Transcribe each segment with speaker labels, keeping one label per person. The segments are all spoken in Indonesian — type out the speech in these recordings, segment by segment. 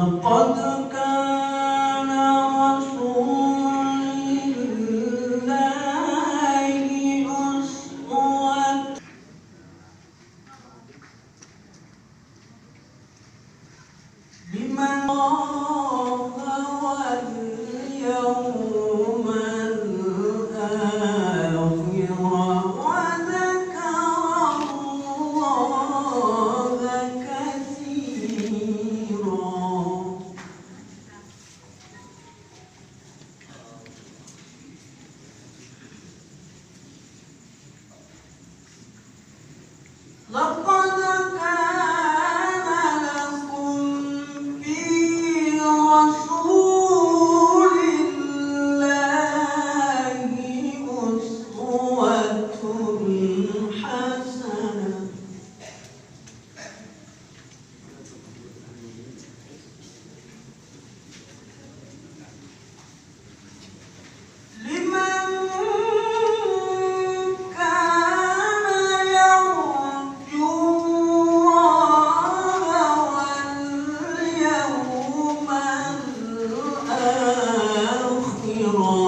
Speaker 1: لقد كان رسول الله أسوة لمن خاف واليوم الآخر وذكر الله كثيرا. لقد كان لكم في رسول الله أسوة حسنة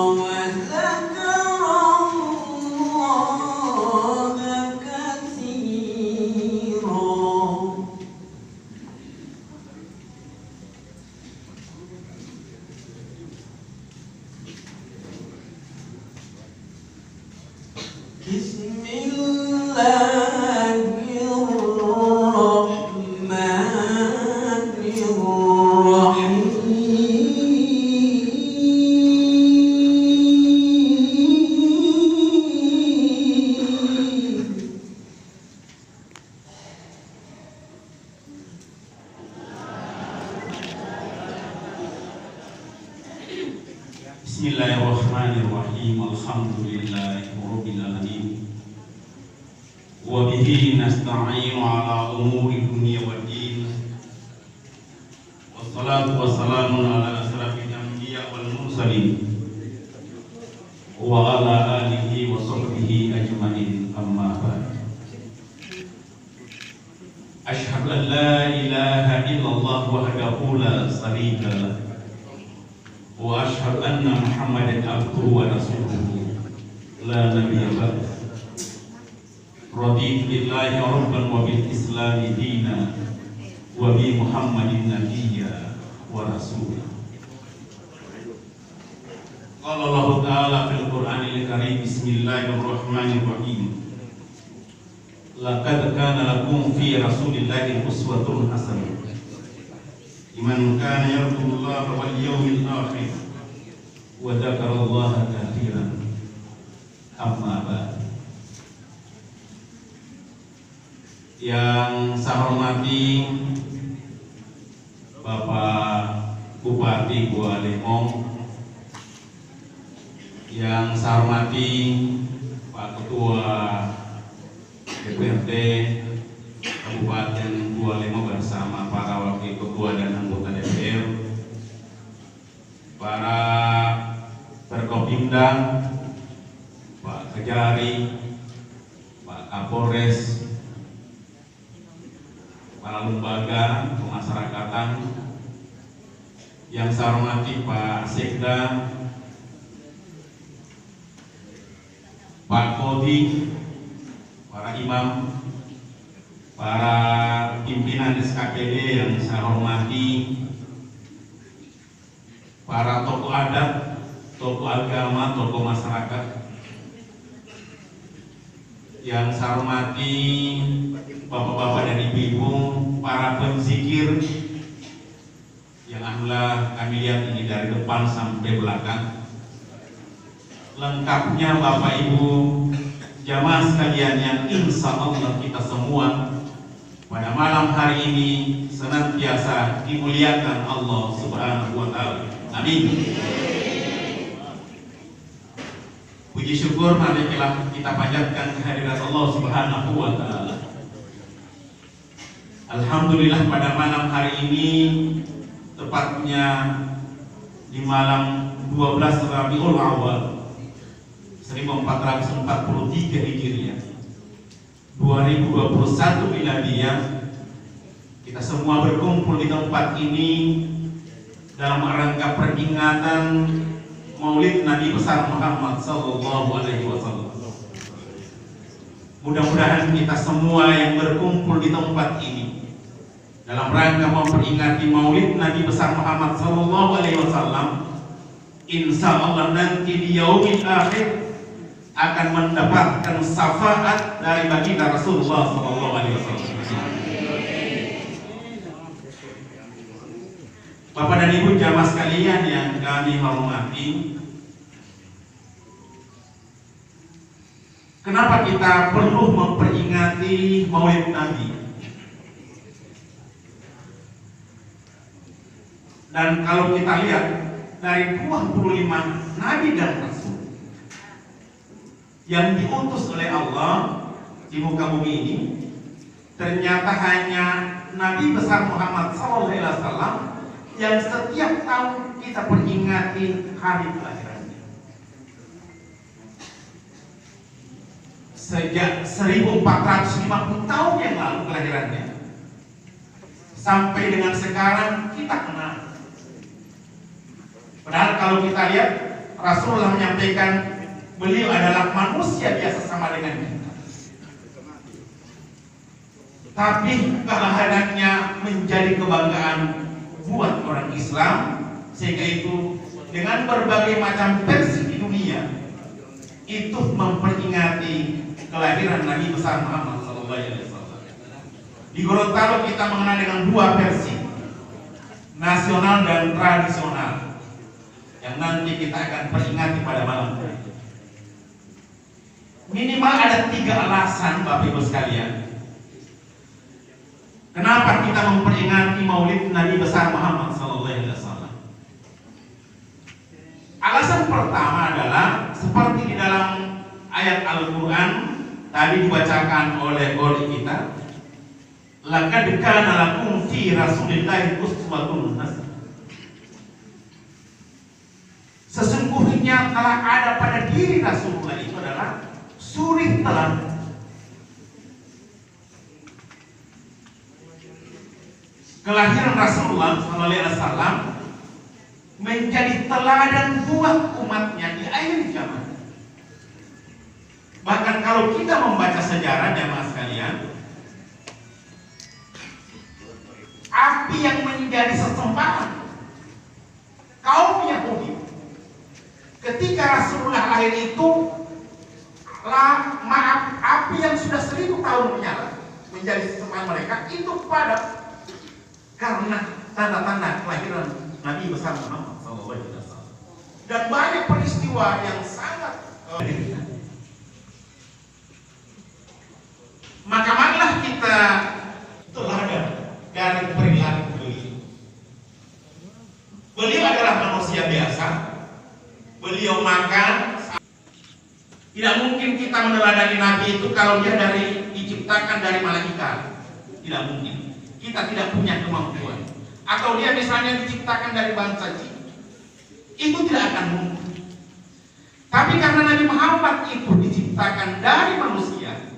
Speaker 1: لمن كان يرجو الله واليوم الآخر وذكر الله كثيرا. بسم الله الرحمن الرحيم.
Speaker 2: Bismillahirrahmanirrahim. Alhamdulillahirabbil alamin. Wa bihi nasta'inu ala umuri dunya waddin. Wassalatu wassalamu ala asrafil anbiya wal mursalin wa ala alihi wa sahbihi ajmain, amma ba'd. Asyhadu an la ilaha illallah wahdahu la syarika lah wa asyhadu anna Muhammadan abduhu wa rasuluhu la nabiyya ba'da. Raditu billahi rabban wa bil islami dina wa bi Muhammadin nabiyya wa rasula. Qala Allah ta'ala fil Qur'anil karim, bismillahirrahmanirrahim. Laqad kana lakum fi rasulillahi uswatun hasanah liman kana yarjullaha wal yawmil akhir wa dzakarallaha katsiran, amma ba'd. Yang saya hormati Bapak Bupati Gua Lemong, yang saya hormati Pak Ketua DPRD Kabupaten Gua Lemong bersama para wakil ketua dan anggota DPR, para Perkopimda, Pak Kejari, Pak Kapolres, para lembaga kemasyarakatan, yang saya hormati Pak Sekda, Pak Kodi, para imam, para pimpinan SKPD yang saya hormati, para tokoh adat, tokoh agama, tokoh masyarakat, yang saya hormati bapak-bapak dan ibu-ibu, para penzikir yang alhamdulillah kami lihat ini dari depan sampai belakang. Lengkapnya Bapak Ibu jamaah sekalian yang insya Allah kita semua pada malam hari ini senantiasa dimuliakan Allah Subhanahu wa Ta'ala. Amin. Puji syukur marilah kita panjatkan kehadirat Allah Subhanahu wa Ta'ala. Alhamdulillah pada malam hari ini, tepatnya di malam 12 Rabiul Awal 1443 Hijriah 2021 Miladiyah, kita semua berkumpul di tempat ini dalam rangka peringatan Maulid Nabi besar Muhammad sallallahu alaihi wasallam. Mudah-mudahan kita semua yang berkumpul di tempat ini dalam rangka memperingati Maulid Nabi besar Muhammad sallallahu alaihi wasallam, insya Allah nanti di yaumil akhir akan mendapatkan syafaat dari baginda Rasulullah sallallahu alaihi wasallam. Bapak dan Ibu jamaah sekalian yang kami hormati, kenapa kita perlu memperingati Maulid Nabi? Dan kalau kita lihat dari 25 Nabi dan Rasul yang diutus oleh Allah di muka bumi ini, ternyata hanya Nabi besar Muhammad SAW yang setiap tahun kita peringati hari kelahirannya. Sejak 1450 tahun yang lalu kelahirannya sampai dengan sekarang kita kenal. Padahal kalau kita lihat, Rasulullah menyampaikan beliau adalah manusia biasa sama dengan kita, tapi kelahirannya menjadi kebanggaan buat orang Islam, sehingga itu dengan berbagai macam versi di dunia itu memperingati kelahiran Nabi besar Muhammad SAW. Di Gorontalo kita mengenal dengan dua versi, nasional dan tradisional, yang nanti kita akan peringati pada malam hari. Minimal ada 3 alasan Bapak Ibu sekalian, kenapa kita memperingati Maulid Nabi besar Muhammad SAW. Alasan pertama adalah seperti di dalam ayat Al-Quran tadi dibacakan oleh guru kita, laqad kana lakum fi rasulillahi uswatun hasanah. Sesungguhnya telah ada pada diri Rasulullah itu adalah suri teladan. Kelahiran Rasulullah SAW menjadi teladan buat umatnya di akhir zaman. Bahkan kalau kita membaca sejarah jamaah sekalian, api yang menjadi sesembahan kaum Yahudi ketika Rasulullah lahir itu, api yang sudah 1000 tahun menyala menjadi sesembahan mereka itu padam karena tanda-tanda kelahiran Nabi besar Muhammad SAW. Dan banyak peristiwa yang sangat maka marilah kita teladan dari perilaku beliau. Beliau adalah manusia biasa, beliau makan. Tidak mungkin kita meneladani Nabi itu kalau dia diciptakan dari malaikat. Tidak mungkin. Kita tidak punya kemampuan. Atau dia misalnya diciptakan dari bangsa jin. Itu tidak akan mungkin. Tapi karena Nabi Muhammad itu diciptakan dari manusia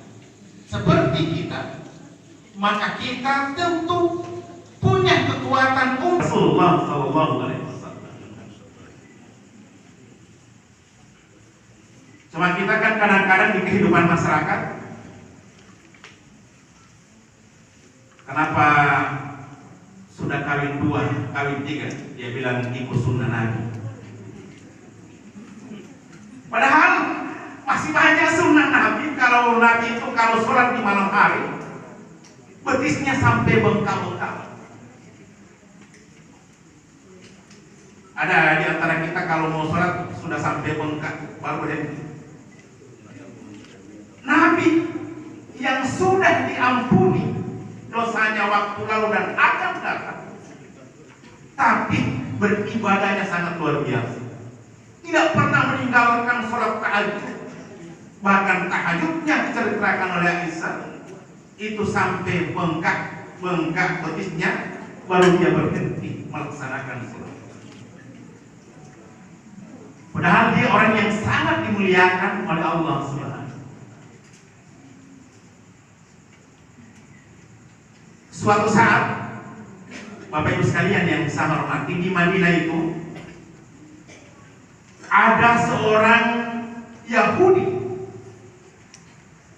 Speaker 2: seperti kita, maka kita tentu punya kekuatan Rasulullah SAW. Cuma kita kan kadang-kadang di kehidupan masyarakat, kenapa sudah kawin 2, kawin 3, dia bilang ikut sunnah Nabi. Padahal masih banyak sunnah Nabi. Kalau Nabi itu kalau sholat di malam hari,
Speaker 3: betisnya sampai bengkak-bengkak. Ada di antara kita kalau mau sholat sudah sampai bengkak baru berhenti. Nabi yang sudah diampuni dosanya waktu lalu dan akan datang, tapi beribadahnya sangat luar biasa. Tidak pernah meninggalkan sholat tahajud. Bahkan tahajudnya diceritakan oleh Aisyah itu sampai bengkak betisnya baru dia berhenti melaksanakan sholat. Padahal dia orang yang sangat dimuliakan oleh Allah Subhanahu. Suatu saat, Bapak Ibu sekalian yang saya hormati, di Madinah itu ada seorang Yahudi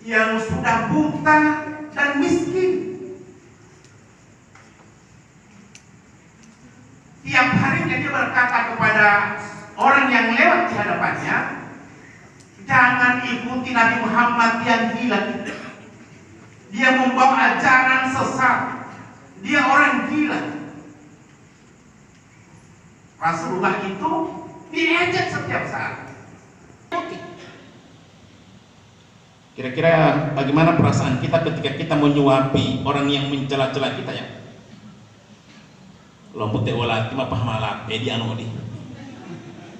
Speaker 3: yang sudah buta dan miskin. Tiap harinya dia berkata kepada orang yang lewat di hadapannya, jangan ikuti Nabi Muhammad yang gila itu. Dia membawa ajaran sesat. Dia orang gila. Rasulullah itu diejek setiap saat. Kira-kira bagaimana perasaan kita ketika kita menyuapi orang yang mencela-cela kita ya? Lompok teh walati mah pahamalat di anu di.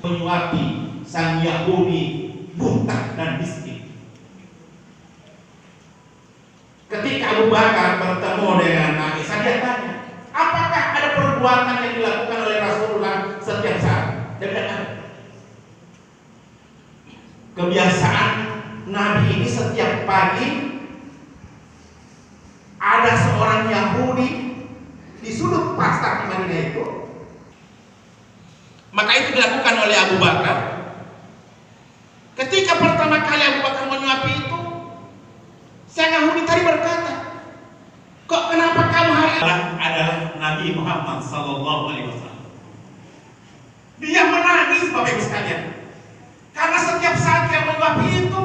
Speaker 3: Menyuapi sang Yahudi buta dan miskin. Ketika Abu Bakar bertemu dengan Aisyah, dia tanya, apakah ada perbuatan yang dilakukan oleh Rasulullah setiap saat? Dia bilang, kebiasaan Nabi ini setiap pagi ada seorang Yahudi di sudut pasar di Madinah itu. Maka itu dilakukan oleh Abu Bakar. Ketika pertama kali Abu Bakar menyuapi itu, sang Yahudi tadi berkata, kok kenapa kamu hari ini adalah Nabi Muhammad Sallallahu Alaihi Wasallam? Dia menangis, Bapak Ibu sekalian, karena setiap saat dia menyuapi itu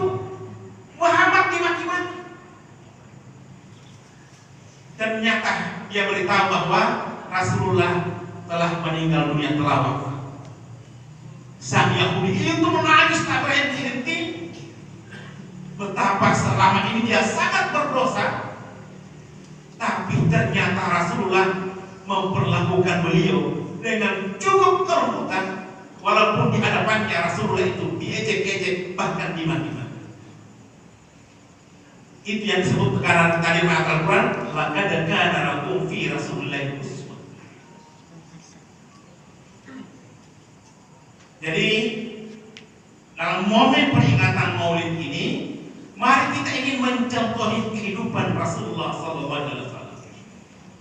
Speaker 3: Muhammad dimaki-maki. Ternyata dia beritahu bahwa Rasulullah telah meninggal dunia, telah wafat. Sang Yahudi itu menangis tak berhenti-henti. Betapa selama ini dia sangat berdosa, tapi ternyata Rasulullah memperlakukan beliau dengan cukup kelembutan, walaupun di hadapannya Rasulullah itu diejek-ejek bahkan dimaki-maki. Itu yang disebut karena tadi Al-Quran, laqad kana lakum fi Rasulillahi uswah. Jadi dalam momen peringatan Maulid ini, mari kita ingin mencontohi kehidupan Rasulullah SAW.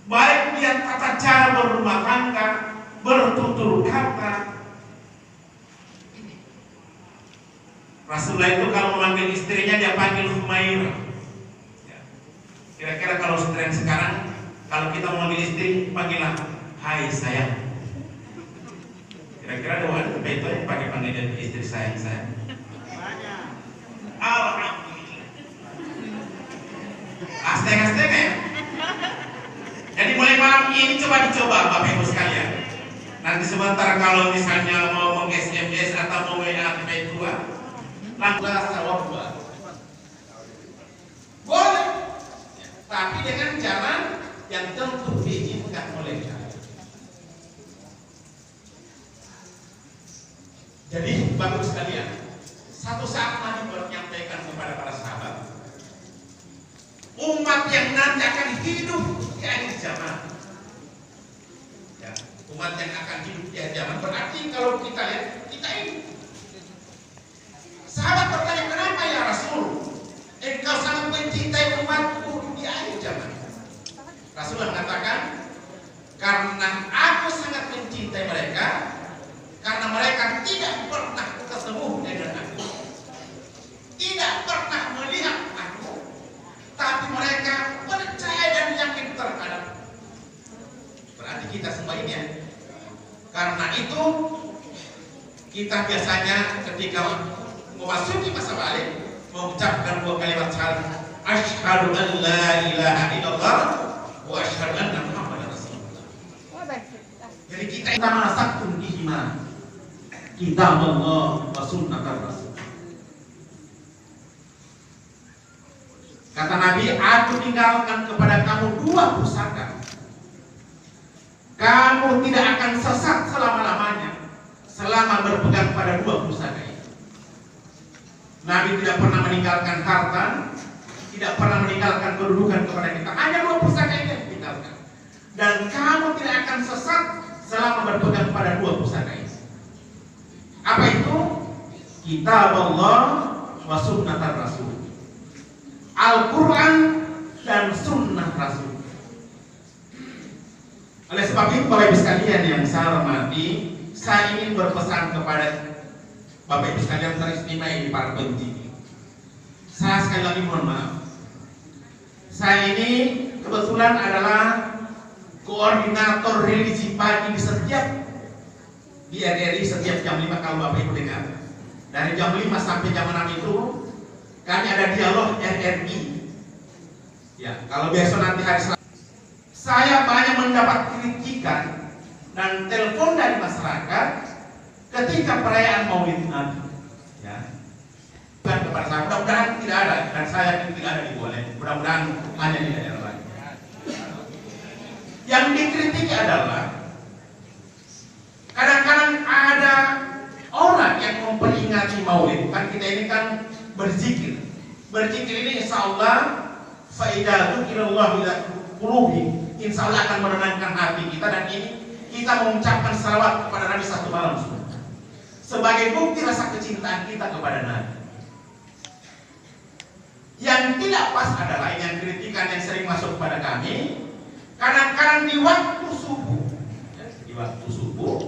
Speaker 3: Baik dia tata cara berumah tangga, bertutur kata. Rasulullah itu kalau memanggil istrinya dia panggil Humairah. Kira-kira kalau tren sekarang, kalau kita memanggil istri, panggillah hai sayang. Kira-kira doa itu yang pakai panggilan istri sayang. Alhamdulillah. Asteng-asteng ya. Jadi mulai malam ini coba dicoba Bapak Ibu sekalian. Nanti sebentar kalau misalnya mau meng-SMS atau mau WA tipe 2, langsung sawab boleh, tapi dengan jalan yang tentu diizinkan oleh syariat. Jadi Bapak Ibu sekalian, satu saat Nabi menyampaikan kepada para sahabat, umat yang nanti akan hidup di akhir zaman. Ya, umat yang akan hidup di akhir zaman berarti kalau kita lihat kita ini. Sahabat bertanya, kenapa ya Rasul? Engkau sangat mencintai umatku di akhir zaman. Rasulullah mengatakan, karena aku sangat mencintai mereka, karena mereka tidak pernah ketemu dengan aku, tidak pernah melihat aku, tapi mereka percaya dan yakin terhadap. Berarti kita semua ini ya. Karena itu kita biasanya ketika memasuki masa balik mengucapkan dua kalimat syahadat, asyhadu an la ilaha illallah wa asyhadu anna Muhammadar Rasulullah. Jadi kita masaktum iman kitab Allah wa sunnatar Rasul. Kata Nabi, aku tinggalkan kepada kamu dua pusaka. Kamu tidak akan sesat selama-lamanya selama berpegang pada dua pusaka ini. Nabi tidak pernah meninggalkan harta, tidak pernah meninggalkan kedudukan kepada kita. Hanya dua pusaka ini yang ditinggalkan. Dan kamu tidak akan sesat selama berpegang pada dua pusaka ini. Apa itu? Kitab Allah wa sunnatar Rasul. Al-Quran dan sunnah Rasul. Oleh sebab itu, Bapak Ibu sekalian yang saya hormati, saya ingin berpesan kepada Bapak Ibu sekalian teristimewa ini, para pendidik. Saya sekali lagi mohon maaf. Saya ini kebetulan adalah koordinator religi pagi di RRI setiap jam 5 kalau Bapak Ibu dengar. Dari jam 5 sampai jam 6 itu kami ada dialog RRI. Ya, kalau besok nanti hari Selasa, saya banyak mendapat kritikan dan telepon dari masyarakat ketika perayaan Maulid Nabi. Ya, bukan kepada saya. Mudah-mudahan tidak ada, dan saya tidak ada diboleh. Mudah-mudahan hanya di daerah lain. Yang dikritiki adalah kadang-kadang ada orang yang memperingati Maulid. Kan kita ini kan berzikir. Berzikir ini insya Allah faidah dzikrillah ila qulubi, insya Allah akan menenangkan hati kita, dan ini kita mengucapkan salawat kepada Nabi satu malam sebagai bukti rasa kecintaan kita kepada Nabi. Yang tidak pas adalah yang kritikan yang sering masuk kepada kami, kadang-kadang di waktu subuh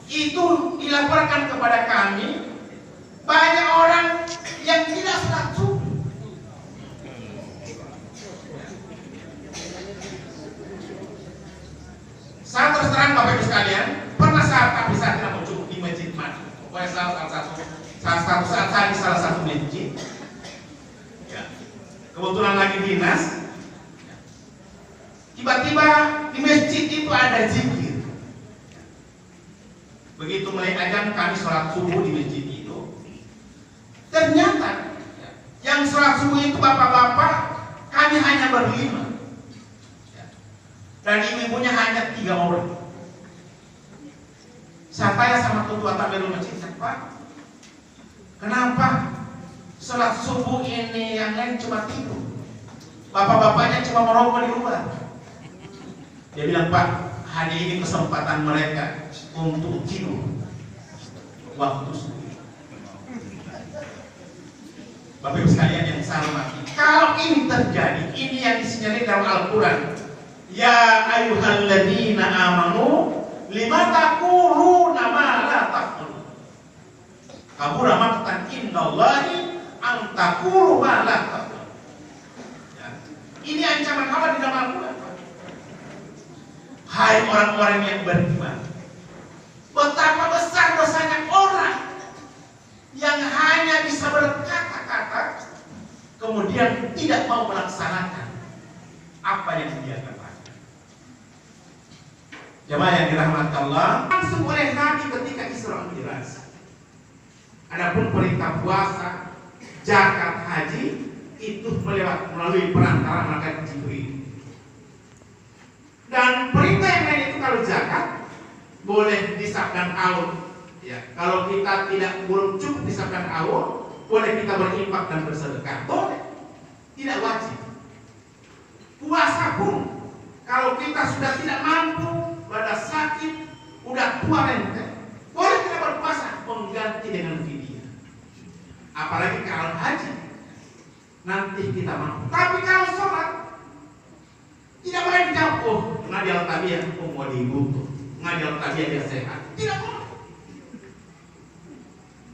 Speaker 3: itu dilaporkan kepada kami banyak orang yang tidak sholat subuh. Saya terus terang Bapak Ibu sekalian, pernah tapi saya tidak mau cukup di masjid mana. Pokoknya salah satu saat saya di salah satu masjid. Ya. Kebetulan lagi dinas. Tiba-tiba di masjid itu ada zikir. Begitu mulai azan kami sholat subuh di masjid itu. Ternyata yang sholat subuh itu bapak-bapak kami hanya berlima. Dan ibu-ibunya hanya 3 orang. Saya tanya sama ketua takbir masjid, Pak, kenapa sholat subuh ini yang lain cuma tidur, bapak-bapaknya cuma merokok di luar? Dia bilang, Pak, hari ini kesempatan mereka untuk tidur waktu subuh. Bapak Ibu sekalian yang saya hormati, kalau ini terjadi, ini yang disinyalir dalam Al-Quran. Ya ayyuhalladzina amanu lima taquluna ma la taqulun. Kabura maqtan indallahi an taqulu ma la taqulun. Ya. Ini ancaman Allah di dalam Al-Quran. Hai orang-orang yang beriman, betapa besar dosanya orang yang hanya bisa berkata-kata kemudian tidak mau melaksanakan apa yang dia katakan. Jemaah yang dirahmati Allah, langsung oleh Nabi ketika Isra Mi'raj. Adapun perintah puasa, zakat, haji itu melalui perantara malaikat Jibril. Dan perintah yang lain itu kalau zakat boleh disabdan awal. Ya, kalau kita belum cukup disabdan awal, boleh kita berinfak dan bersedekah, boleh, tidak wajib. Puasa pun kalau kita sudah tidak mampu, pada sakit, udah tua rente, boleh kita berpuasa mengganti dengan fidyah. Apalagi kalau haji, nanti kita mampu. Tapi kalau sholat, tidak boleh dijawab, oh ngadil tabiah, oh mau dibutuh, ngadil tabiah dia sehat. Tidak boleh.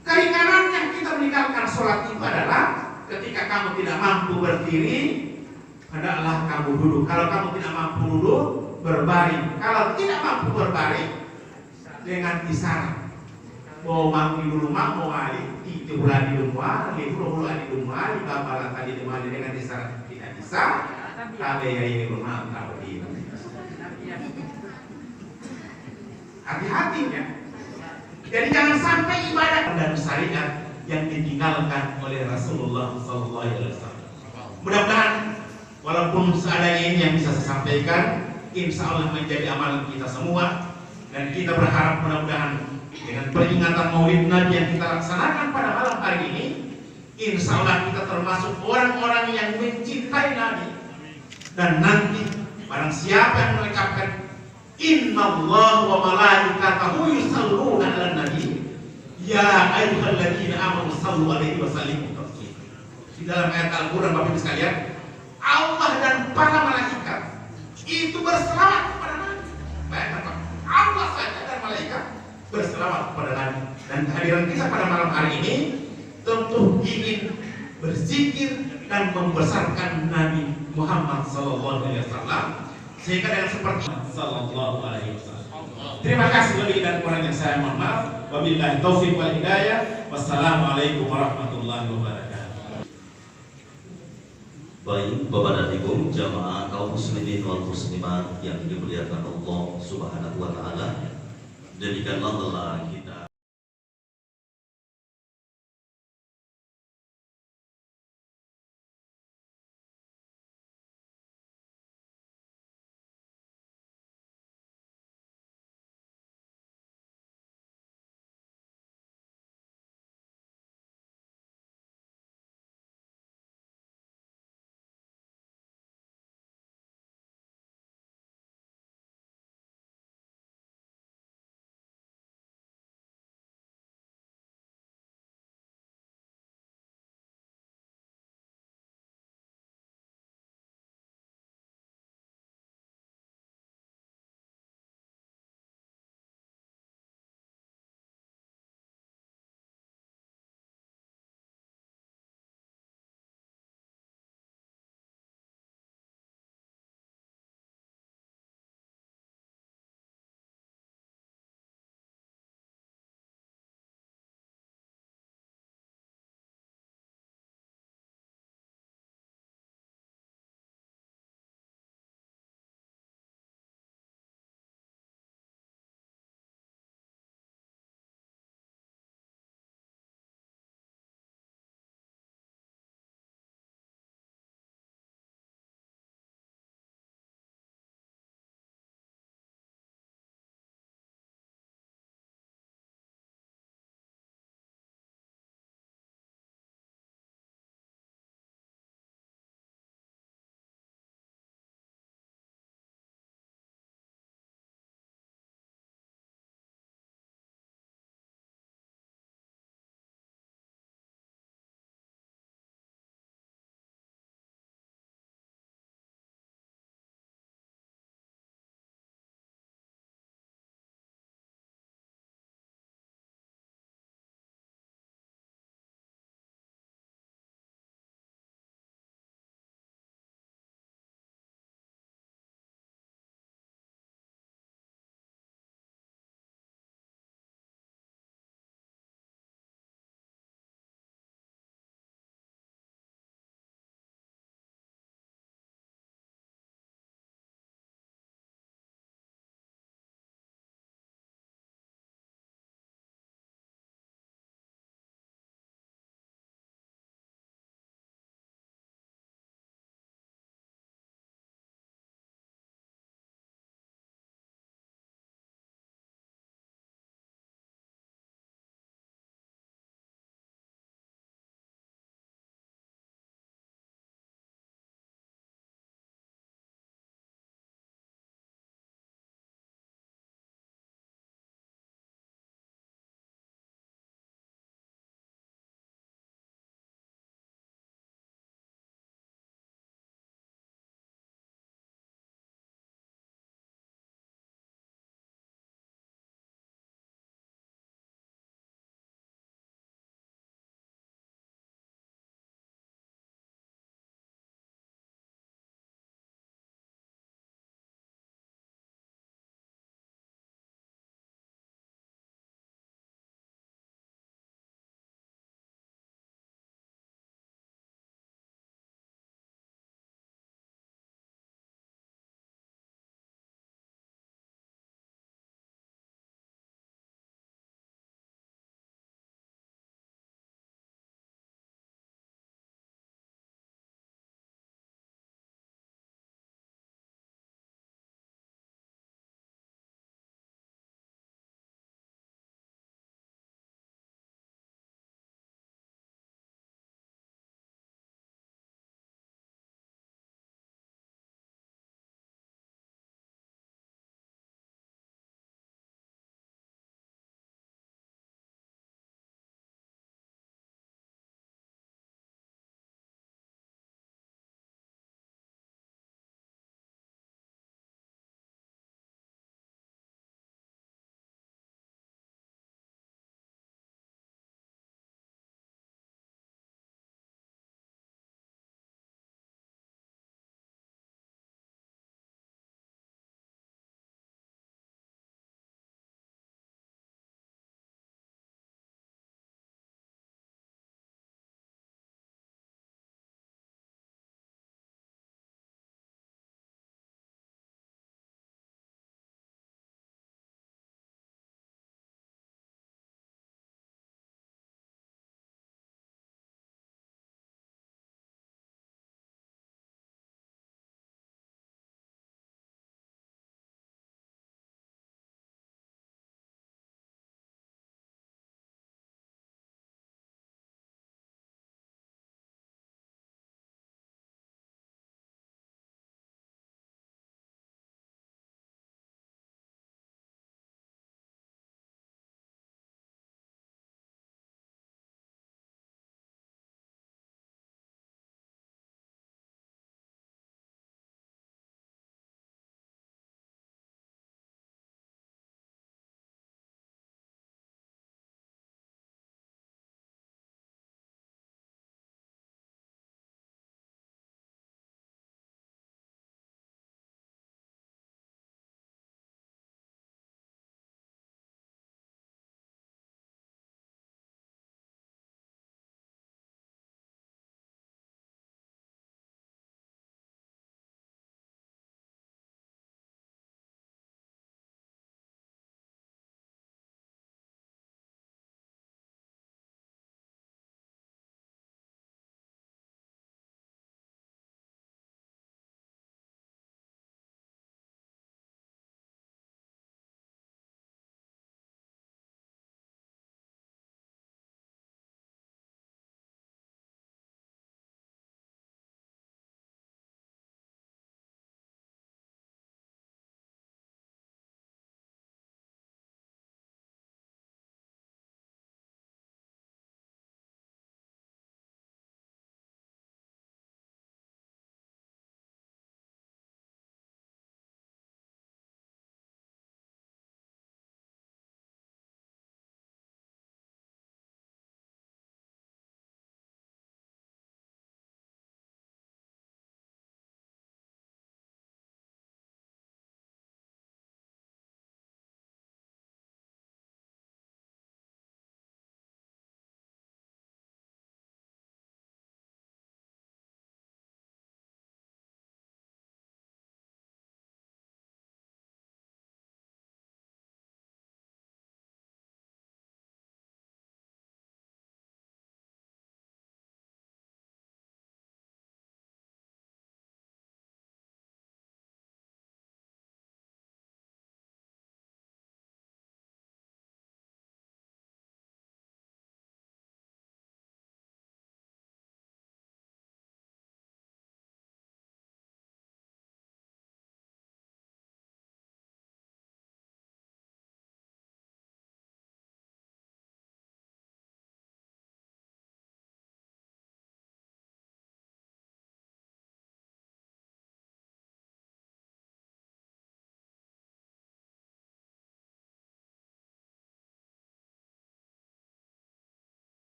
Speaker 3: Keringanan yang kita meninggalkan sholat itu adalah ketika kamu tidak mampu berdiri, hendaklah kamu duduk. Kalau kamu tidak mampu duduk, berbaring. Kalau tidak mampu berbaring, dengan isyarat. Mau mampu dulu mau ali, itu bulan di rumah, libur bulan di rumah, di bapak tadi di rumah dengan isyarat tidak bisa, Ada yang ini bermantap di hati-hati ya. Jadi jangan sampai ibadah dan syariat yang ditinggalkan oleh Rasulullah SAW. Mudah-mudahan walaupun seadanya ini yang bisa saya sampaikan, insya Allah menjadi amalan kita semua, dan kita berharap mudah-mudahan dengan peringatan Maulid Nabi yang kita laksanakan pada malam hari ini, insya Allah kita termasuk orang-orang yang mencintai Nabi. Dan nanti barang siapa yang mengucapkan Innallaha wa malaikatahu yusholluna 'alan nabi ya ayyuhalladzina amanu shallu 'alaihi wa sallimu taslima. Di dalam ayat Al-Qur'an Bapak Ibu sekalian, Allah dan para malaikat itu berselawat kepada Nabi. Bayangkan Pak, Allah saja dan malaikat berselawat kepada Nabi. Dan kehadiran kita pada malam hari ini tentu ingin berzikir dan membesarkan Nabi Muhammad SAW, sehingga dengan seperti sallallahu alaihi wasallam. Terima kasih lebih dan kurangnya saya mohon maaf. Wabillahi taufiq wal hidayah. Wassalamualaikum warahmatullahi wabarakatuh.
Speaker 4: Baik, Bapak dan Ibu jamaah kaum muslimin wal muslimat yang dimuliakan Allah Subhanahu wa taala, jadikanlah